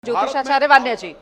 ज्योतिषाचार्य वान्या जी।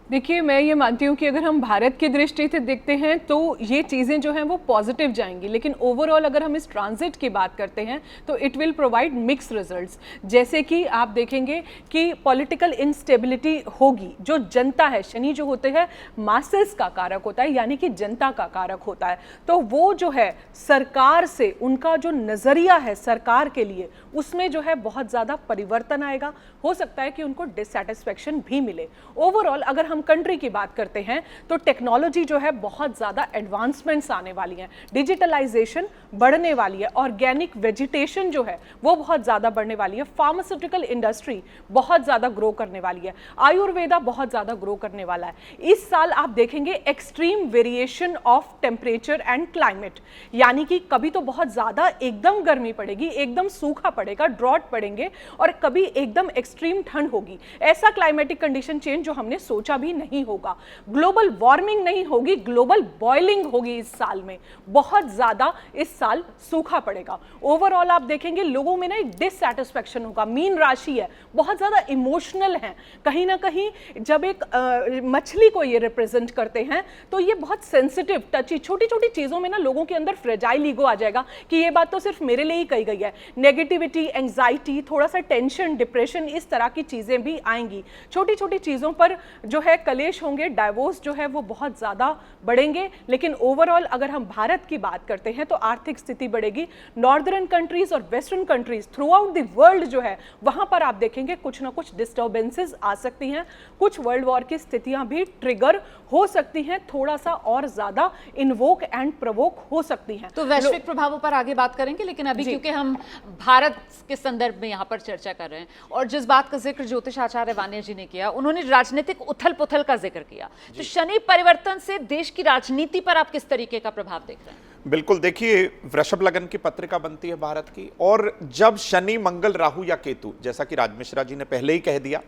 देखिए, मैं ये मानती हूँ कि अगर हम भारत की दृष्टि से देखते हैं तो ये चीज़ें जो हैं वो पॉजिटिव जाएंगी, लेकिन ओवरऑल अगर हम इस ट्रांजिट की बात करते हैं तो it will provide mix results. जैसे कि आप देखेंगे कि पॉलिटिकल इंस्टेबिलिटी होगी। जो जनता है, शनि जो होते हैं मासेस का कारक होता है, यानी कि जनता का कारक होता है, तो वो जो है सरकार से उनका जो नज़रिया है सरकार के लिए, उसमें जो है बहुत ज़्यादा परिवर्तन आएगा। हो सकता है कि उनको डिससेटिस्फेक्शन भी मिले। ओवरऑल अगर हम कंट्री की बात करते हैं तो टेक्नोलॉजी जो है बहुत ज़्यादा एडवांसमेंट्स आने वाली हैं, डिजिटलाइजेशन बढ़ने वाली है, ऑर्गेनिक वेजिटेशन जो है वो बहुत ज़्यादा बढ़ने वाली है, फार्मास्यूटिकल इंडस्ट्री बहुत ज़्यादा ग्रो करने वाली है, आयुर्वेदा बहुत ज़्यादा ग्रो करने वाला है। इस साल आप देखेंगे extreme variation of temperature and climate, यानी कि कभी तो बहुत ज़्यादा एकदम गर्मी पड़ेगी, एकदम सूखा पड़ेगा, ड्रॉट पड़ेंगे, और कभी एकदम एक्सट्रीम ठंड होगी। ऐसा क्लाइमेटिक कंडीशन चेंज जो हमने सोचा भी नहीं होगा। ग्लोबल वार्मिंग नहीं होगी, ग्लोबल बॉइलिंग होगी इस साल में। बहुत ज्यादा इस साल सूखा पड़ेगा। ओवरऑल आप देखेंगे लोगों में ना एक डिससैटिस्फैक्शन होगा। मीन राशि है, बहुत ज्यादा इमोशनल है। कहीं ना कहीं जब एक मछली को ये रिप्रेजेंट करते हैं तो ये बहुत सेंसिटिव, टची, छोटी छोटी चीजों में ना लोगों के अंदर फ्रेजाइल ईगो आ जाएगा कि ये बात तो सिर्फ मेरे लिए ही कही गई है। नेगेटिविटी, एंजाइटी, थोड़ा सा टेंशन, डिप्रेशन, इस तरह की चीजें भी आएंगी। छोटी छोटी चीजों पर जो है कलेश होंगे, डाइवोर्स जो है वो बहुत ज़्यादा बढ़ेंगे। लेकिन ओवरऑल अगर हम भारत की बात करते हैं तो आर्थिक स्थिति बढ़ेगी। नॉर्दर्न कंट्रीज और western countries through out the world जो है वहां पर आप देखेंगे कुछ ना कुछ डिस्टर्बेंसेस आ सकती हैं, कुछ वर्ल्ड वॉर की स्थितियां भी ट्रिगर हो सकती हैं, थोड़ा सा और ज़्यादा इन्वोक एंड प्रवोक हो सकती हैं। तो वैश्विक प्रभावों पर आगे बात करेंगे, लेकिन अभी क्योंकि हम भारत के संदर्भ में यहाँ पर चर्चा कर रहे हैं और जिस बात का जिक्र ज्योतिषाचार्य वान्या जी ने किया, उन्होंने राजनीतिक उथल पुथल का जिक्र किया। तो शनि परिवर्तन से देश की राजनीति पर आप किस तरीके का प्रभाव देख रहे हैं? बिल्कुल, देखिए, वृषभ लगन की पत्रिका बनती है भारत की, और जब शनि, मंगल, राहु या केतु, जैसा कि राज मिश्रा जी ने पहले ही कह दिया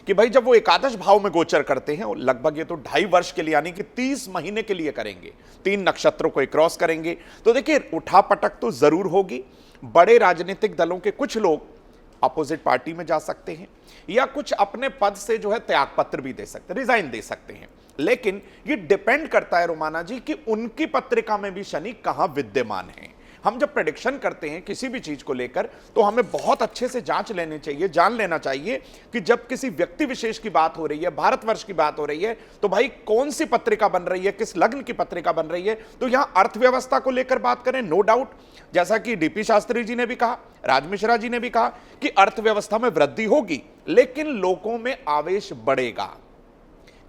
कि भाई जब वो एकादश भाव में गोचर करते हैं, लगभग ये तो 2.5 वर्ष के लिए, यानी कि 30 महीने के लिए करेंगे, 3 नक्षत्रों को क्रॉस करेंगे, तो देखिए उठापटक तो जरूर होगी। बड़े राजनीतिक दलों के कुछ लोग अपोजिट पार्टी में जा सकते हैं या कुछ अपने पद से जो है त्यागपत्र भी दे सकते हैं, रिजाइन दे सकते हैं। लेकिन ये डिपेंड करता है रोमाना जी कि उनकी पत्रिका में भी शनि कहां विद्यमान है। हम जब प्रेडिक्शन करते हैं किसी भी चीज को लेकर तो हमें बहुत अच्छे से जांच लेनी चाहिए, जान लेना चाहिए कि जब किसी व्यक्ति विशेष की बात हो रही है, भारतवर्ष की बात हो रही है, तो भाई कौन सी पत्रिका बन रही है, किस लग्न की पत्रिका बन रही है। तो यहां अर्थव्यवस्था को लेकर बात करें, नो डाउट, जैसा कि डीपी शास्त्री जी ने भी कहा, राज मिश्रा जी ने भी कहा कि अर्थव्यवस्था में वृद्धि होगी, लेकिन लोगों में आवेश बढ़ेगा।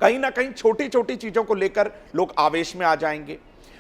कहीं ना कहीं छोटी छोटी चीजों को लेकर लोग आवेश में आ जाएंगे।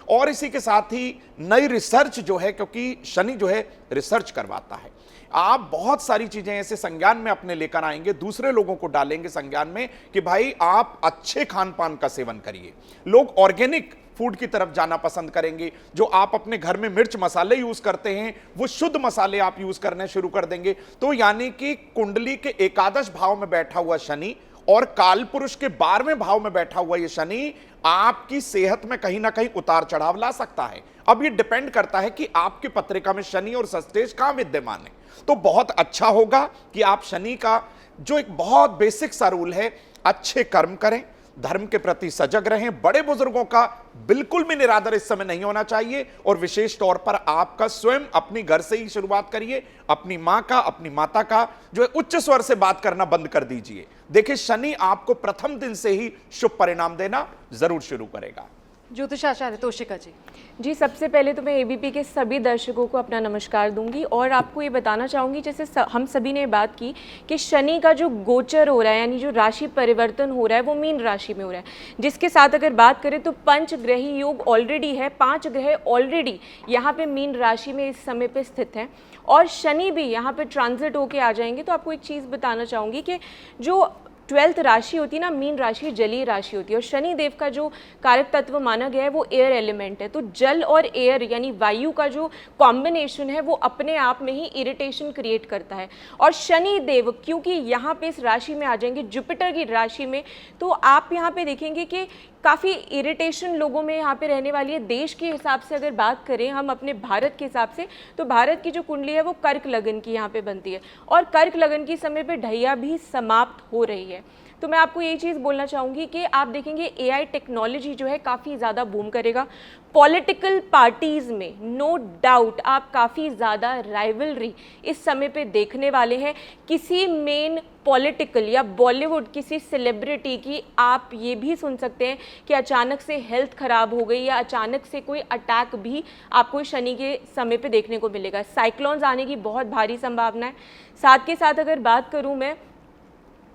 और इसी के साथ ही नई रिसर्च जो है, क्योंकि शनि जो है रिसर्च करवाता है, आप बहुत सारी चीजें ऐसे संज्ञान में अपने लेकर आएंगे, दूसरे लोगों को डालेंगे संज्ञान में कि भाई आप अच्छे खान पान का सेवन करिए। लोग ऑर्गेनिक फूड की तरफ जाना पसंद करेंगे। जो आप अपने घर में मिर्च मसाले यूज करते हैं वो शुद्ध मसाले आप यूज करने शुरू कर देंगे। तो यानी कि कुंडली के एकादश भाव में बैठा हुआ शनि और काल पुरुष के 12वें भाव में बैठा हुआ ये शनि आपकी सेहत में कहीं ना कहीं उतार चढ़ाव ला सकता है। अब ये डिपेंड करता है कि आपकी पत्रिका में शनि और सस्तेज कहां विद्यमान है। तो बहुत अच्छा होगा कि आप शनि का जो एक बहुत बेसिक सा रूल है, अच्छे कर्म करें, धर्म के प्रति सजग रहें, बड़े बुजुर्गों का बिल्कुल भी निरादर इस समय नहीं होना चाहिए। और विशेष तौर पर आपका स्वयं अपनी घर से ही शुरुआत करिए, अपनी मां का, अपनी माता का जो है उच्च स्वर से बात करना बंद कर दीजिए। देखिए शनि आपको प्रथम दिन से ही शुभ परिणाम देना जरूर शुरू करेगा। ज्योतिषाचार्य तोशिका जी। जी, सबसे पहले तो मैं एबीपी के सभी दर्शकों को अपना नमस्कार दूंगी और आपको ये बताना चाहूँगी, जैसे हम सभी ने बात की कि शनि का जो गोचर हो रहा है, यानी जो राशि परिवर्तन हो रहा है, वो मीन राशि में हो रहा है, जिसके साथ अगर बात करें तो पंचग्रही योग ऑलरेडी है। 5 ग्रह ऑलरेडी यहाँ पे मीन राशि में इस समय पे स्थित हैं और शनि भी यहाँ पे ट्रांजिट होके आ जाएंगे। तो आपको एक चीज़ बताना चाहूँगी कि जो 12th राशि होती है ना, मीन राशि जलीय राशि होती है और शनि देव का जो कारक तत्व माना गया है वो एयर एलिमेंट है। तो जल और एयर यानी वायु का जो कॉम्बिनेशन है वो अपने आप में ही इरिटेशन क्रिएट करता है। और शनि देव क्योंकि यहाँ पे इस राशि में आ जाएंगे जुपिटर की राशि में, तो आप यहाँ पे देखेंगे कि काफ़ी इरिटेशन लोगों में यहाँ पे रहने वाली है। देश के हिसाब से अगर बात करें हम अपने भारत के हिसाब से, तो भारत की जो कुंडली है वो कर्क लगन की यहाँ पे बनती है और कर्क लगन की समय पे ढैया भी समाप्त हो रही है। तो मैं आपको ये चीज़ बोलना चाहूँगी कि आप देखेंगे AI टेक्नोलॉजी जो है काफ़ी ज़्यादा बूम करेगा। पॉलिटिकल पार्टीज़ में नो डाउट आप काफ़ी ज़्यादा राइवलरी इस समय पे देखने वाले हैं। किसी मेन पॉलिटिकल या बॉलीवुड किसी सेलिब्रिटी की आप ये भी सुन सकते हैं कि अचानक से हेल्थ ख़राब हो गई या अचानक से कोई अटैक भी आपको शनि के समय पे देखने को मिलेगा। साइक्लोन्स आने की बहुत भारी संभावना है। साथ के साथ अगर बात करूँ मैं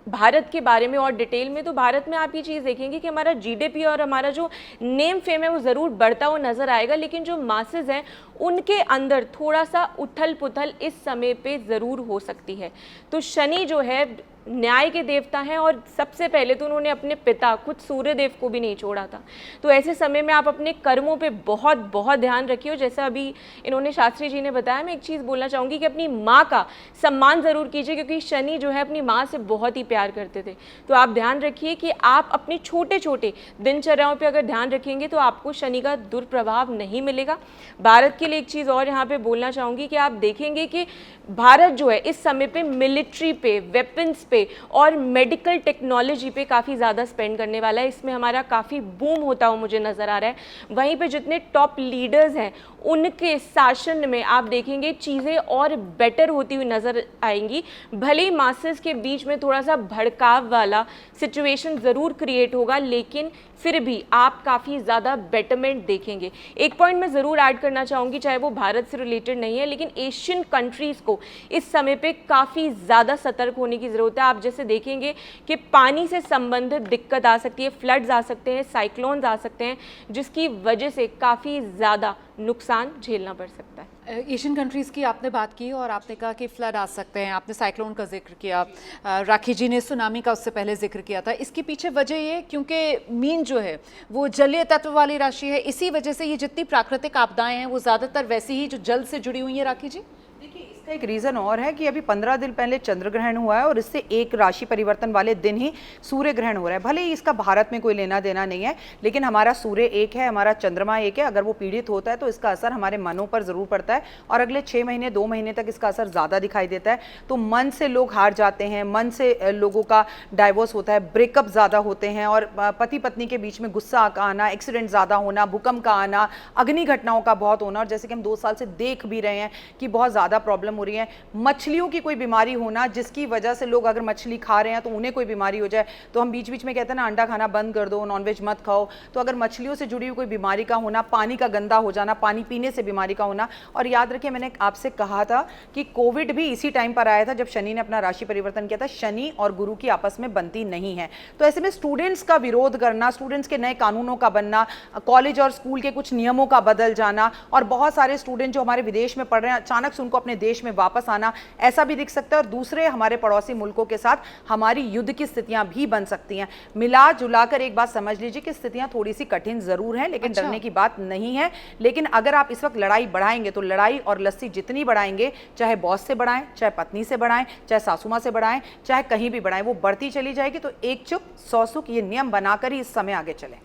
भारत के बारे में और डिटेल में, तो भारत में आप ये चीज़ देखेंगे कि हमारा GDP और हमारा जो नेम फेम है वो ज़रूर बढ़ता हुआ नज़र आएगा, लेकिन जो मासेस हैं उनके अंदर थोड़ा सा उथल पुथल इस समय पे ज़रूर हो सकती है। तो शनि जो है न्याय के देवता हैं और सबसे पहले तो उन्होंने अपने पिता खुद सूर्य देव को भी नहीं छोड़ा था। तो ऐसे समय में आप अपने कर्मों पे बहुत बहुत ध्यान रखिए। जैसा अभी इन्होंने शास्त्री जी ने बताया, मैं एक चीज़ बोलना चाहूँगी कि अपनी माँ का सम्मान ज़रूर कीजिए, क्योंकि शनि जो है अपनी माँ से बहुत ही प्यार करते थे। तो आप ध्यान रखिए कि आप अपनी छोटे छोटे दिनचर्याओं पर अगर ध्यान रखेंगे तो आपको शनि का दुष्प्रभाव नहीं मिलेगा। भारत के लिए एक चीज़ और यहाँ पर बोलना चाहूँगी कि आप देखेंगे कि भारत जो है इस समय पे मिलिट्री पे, वेपन्स पे और मेडिकल टेक्नोलॉजी पे काफ़ी ज़्यादा स्पेंड करने वाला है। इसमें हमारा काफ़ी बूम होता हुआ मुझे नज़र आ रहा है। वहीं पे जितने टॉप लीडर्स हैं उनके शासन में आप देखेंगे चीज़ें और बेटर होती हुई नज़र आएंगी। भले ही मासेस के बीच में थोड़ा सा भड़काव वाला सिचुएशन ज़रूर क्रिएट होगा, लेकिन फिर भी आप काफ़ी ज़्यादा बेटरमेंट देखेंगे। एक पॉइंट मैं ज़रूर ऐड करना चाहूँगी, चाहे वो भारत से रिलेटेड नहीं है, लेकिन एशियन कंट्रीज़ को इस समय पे काफ़ी ज़्यादा सतर्क होने की ज़रूरत है। आप जैसे देखेंगे कि पानी से संबंधित दिक्कत आ सकती है, फ्लड्स आ सकते हैं, साइक्लोन्स आ सकते हैं, जिसकी वजह से काफ़ी ज़्यादा नुकसान झेलना पड़ सकता है। एशियन कंट्रीज़ की आपने बात की और आपने कहा कि फ्लड आ सकते हैं, आपने साइक्लोन का जिक्र किया, राखी जी ने सुनामी का उससे पहले जिक्र किया था। इसके पीछे वजह ये क्योंकि मीन जो है वो जलीय तत्व वाली राशि है, इसी वजह से ये जितनी प्राकृतिक आपदाएं हैं वो ज़्यादातर वैसी ही जो जल से जुड़ी हुई हैं। राखी जी, देखिए इसका एक रीज़न और है कि अभी 15 दिन पहले चंद्र ग्रहण हुआ है और इससे एक राशि परिवर्तन वाले दिन ही सूर्य ग्रहण हो रहा है। भले ही इसका भारत में कोई लेना देना नहीं है, लेकिन हमारा सूर्य एक है, हमारा चंद्रमा एक है। अगर वो पीड़ित होता है तो इसका असर हमारे मनों पर ज़रूर पड़ता है और अगले 6 महीने 2 महीने तक इसका असर ज़्यादा दिखाई देता है। तो मन से लोग हार जाते हैं, मन से लोगों का डाइवोर्स होता है, ब्रेकअप ज़्यादा होते हैं और पति पत्नी के बीच में गुस्सा का आना, एक्सीडेंट ज़्यादा होना, भूकंप का आना, अग्नि घटनाओं का बहुत होना। और जैसे कि हम 2 साल से देख भी रहे हैं कि बहुत ज़्यादा प्रॉब्लम हो रही है। मछलियों की कोई बीमारी होना, जिसकी वजह से लोग अगर मछली खा रहे हैं तो उन्हें कोई बीमारी हो जाए, तो हम बीच बीच में कहते हैं ना अंडा खाना बंद कर दो, नॉनवेज मत खाओ। तो अगर मछलियों से जुड़ी हुई कोई बीमारी का होना, पानी का गंदा हो जाना, पानी पीने से बीमारी का होना। और याद रखिए मैंने आपसे कहा था कि कोविड भी इसी टाइम पर आया था जब शनि ने अपना राशि परिवर्तन किया था। शनि और गुरु की आपस में बनती नहीं है। तो ऐसे में स्टूडेंट्स का विरोध करना, स्टूडेंट्स के नए कानूनों का बनना, कॉलेज और स्कूल के कुछ नियमों का बदल जाना और बहुत सारे स्टूडेंट जो हमारे विदेश में पढ़ रहे हैं अचानक से उनको अपने देश में वापस आना, ऐसा भी दिख सकता है। और दूसरे हमारे पड़ोसी मुल्कों के साथ हमारी युद्ध की स्थितियां भी बन सकती हैं। मिला जुलाकर एक बात समझ लीजिए कि स्थितियां थोड़ी सी कठिन जरूर हैं, लेकिन डरने की बात नहीं है। लेकिन अगर आप इस वक्त लड़ाई बढ़ाएंगे तो लड़ाई और लस्सी जितनी बढ़ाएंगे, चाहे बॉस से बढ़ाएं, चाहे पत्नी से बढ़ाएं, चाहे सासू मां से बढ़ाएं, चाहे कहीं भी बढ़ाएं, वो बढ़ती चली जाएगी। तो एक चुप 100 सुख, ये नियम बनाकर ही इस समय आगे चलें।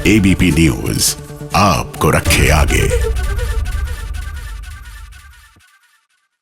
ABP न्यूज आपको रखे आगे।